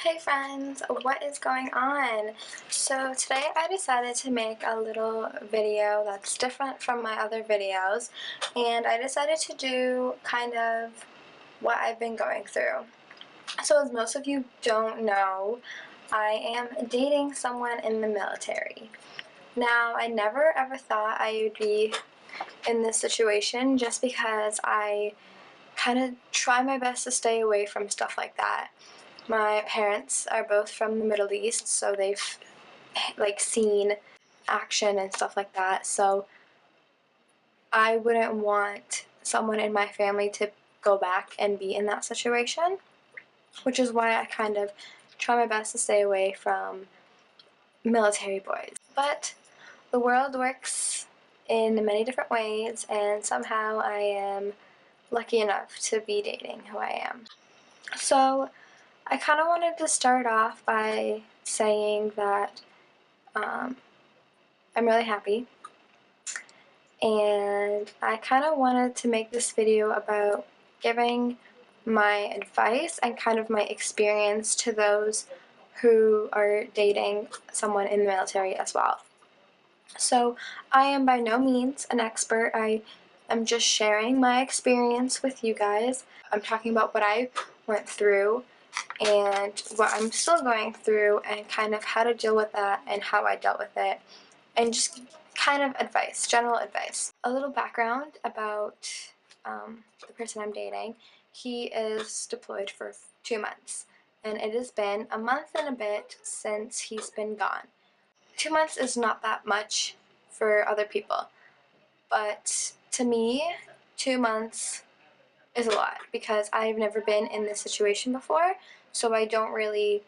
Hey friends, what is going on? So today I decided to make a little video that's different from my other videos, and I decided to do kind of what I've been going through. So as most of you don't know, I am dating someone in the military. Now, I never ever thought I would be in this situation just because I kind of try my best to stay away from stuff like that. My parents are both from the Middle East, so they've seen action and stuff like that. So I wouldn't want someone in my family to go back and be in that situation, which is why I kind of try my best to stay away from military boys. But the world works in many different ways, and somehow I am lucky enough to be dating who I am. So I kind of wanted to start off by saying that I'm really happy, and I kind of wanted to make this video about giving my advice and kind of my experience to those who are dating someone in the military as well. So I am by no means an expert. I am just sharing my experience with you guys. I'm talking about what I went through and what I'm still going through and kind of how to deal with that and how I dealt with it, and just kind of advice, general advice. A little background about the person I'm dating. He is deployed for 2 months, and it has been a month and a bit since he's been gone. 2 months is not that much for other people, but to me, 2 months is a lot because I've never been in this situation before, so I don't really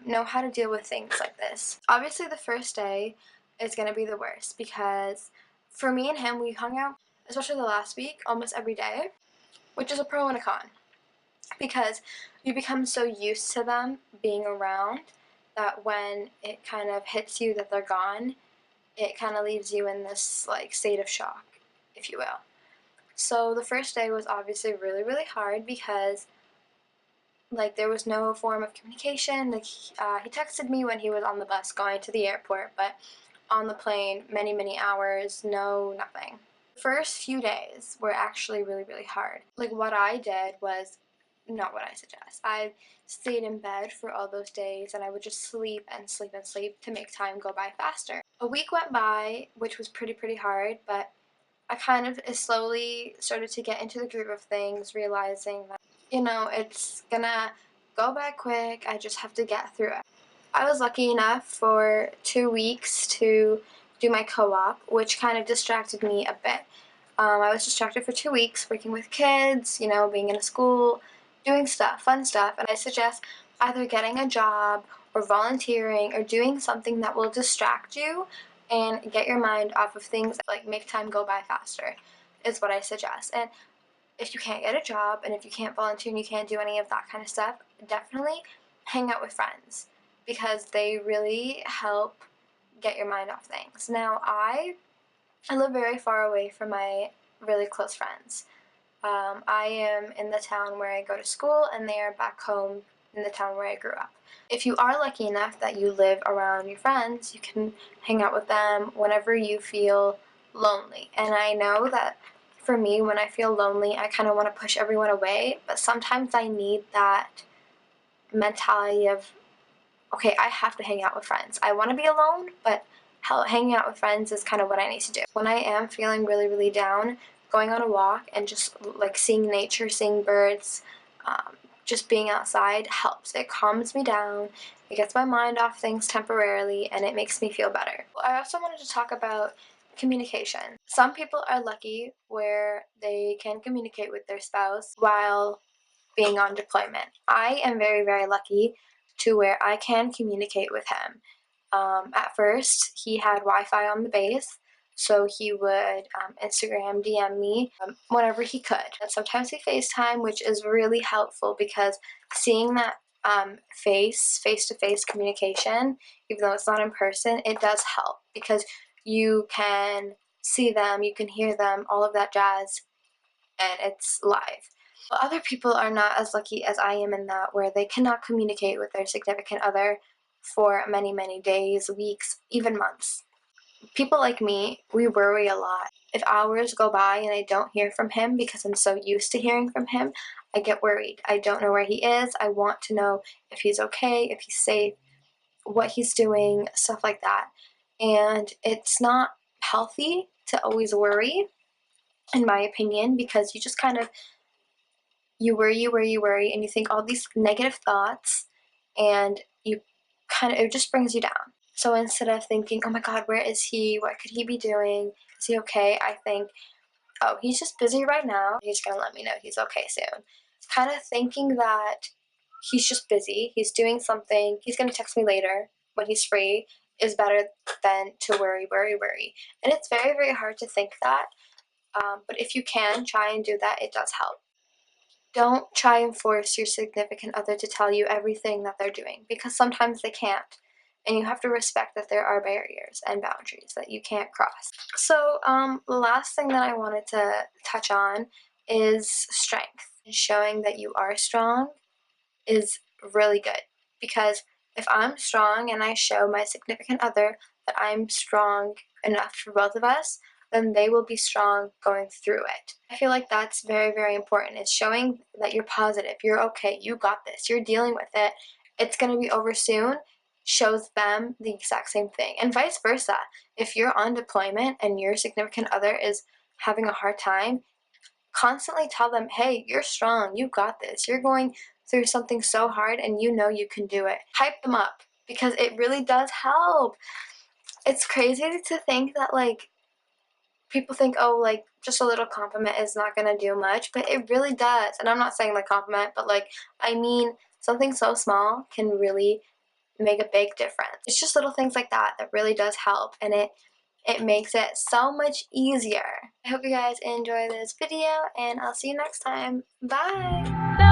know how to deal with things like this. Obviously, the first day is going to be the worst because for me and him, we hung out, especially the last week, almost every day, which is a pro and a con because you become so used to them being around that when it kind of hits you that they're gone, it kind of leaves you in this state of shock, if you will. So the first day was obviously really, really hard because there was no form of communication. He texted me when he was on the bus going to the airport, but on the plane, many, many hours, no, nothing. The first few days were actually really, really hard. What I did was not what I suggest. I stayed in bed for all those days, and I would just sleep and sleep and sleep to make time go by faster. A week went by, which was pretty hard, but I kind of slowly started to get into the groove of things, realizing that, it's gonna go by quick. I just have to get through it. I was lucky enough for 2 weeks to do my co-op, which kind of distracted me a bit. I was distracted for 2 weeks working with kids, being in a school, doing stuff, fun stuff, and I suggest either getting a job or volunteering or doing something that will distract you and get your mind off of things make time go by faster is what I suggest. And if you can't get a job and if you can't volunteer and you can't do any of that kind of stuff, definitely hang out with friends because they really help get your mind off things. Now, I live very far away from my really close friends. I am in the town where I go to school, and they are back home in the town where I grew up. If you are lucky enough that you live around your friends, you can hang out with them whenever you feel lonely. And I know that for me, when I feel lonely, I kind of want to push everyone away, but sometimes I need that mentality of, okay, I have to hang out with friends. I want to be alone, but hanging out with friends is kind of what I need to do. When I am feeling really, really down, going on a walk and just seeing nature, seeing birds, just being outside helps. It calms me down, it gets my mind off things temporarily, and it makes me feel better. I also wanted to talk about communication. Some people are lucky where they can communicate with their spouse while being on deployment. I am very, very lucky to where I can communicate with him. At first, he had Wi-Fi on the base, so he would Instagram, DM me whenever he could. And sometimes we FaceTime, which is really helpful because seeing that face-to-face communication, even though it's not in person, it does help because you can see them, you can hear them, all of that jazz, and it's live. But other people are not as lucky as I am in that, where they cannot communicate with their significant other for many, many days, weeks, even months. People like me, we worry a lot. If hours go by and I don't hear from him because I'm so used to hearing from him, I get worried. I don't know where he is. I want to know if he's okay, if he's safe, what he's doing, stuff like that. And it's not healthy to always worry, in my opinion, because you just kind of, you worry, and you think all these negative thoughts, and you kind of, it just brings you down. So instead of thinking, oh my God, where is he? What could he be doing? Is he okay? I think, oh, he's just busy right now. He's gonna let me know he's okay soon. Kind of thinking that he's just busy, he's doing something, he's gonna text me later when he's free, is better than to worry, worry, worry. And it's very, very hard to think that. But if you can try and do that, it does help. Don't try and force your significant other to tell you everything that they're doing, because sometimes they can't. And you have to respect that there are barriers and boundaries that you can't cross. So, the last thing that I wanted to touch on is strength. Showing that you are strong is really good, because if I'm strong and I show my significant other that I'm strong enough for both of us, then they will be strong going through it. I feel like that's very, very important. It's showing that you're positive, you're okay, you got this, you're dealing with it, it's going to be over soon, shows them the exact same thing. And vice versa. If you're on deployment and your significant other is having a hard time, constantly tell them, hey, you're strong, you got this, you're going through something so hard and you know you can do it. Hype them up, because it really does help. It's crazy to think that, like, people think, oh, like, just a little compliment is not gonna do much, but it really does. And I'm not saying like compliment, but like, I mean, something so small can really make a big difference. It's just little things like that that really does help, and it makes it so much easier. I hope you guys enjoy this video, and I'll see you next time. Bye!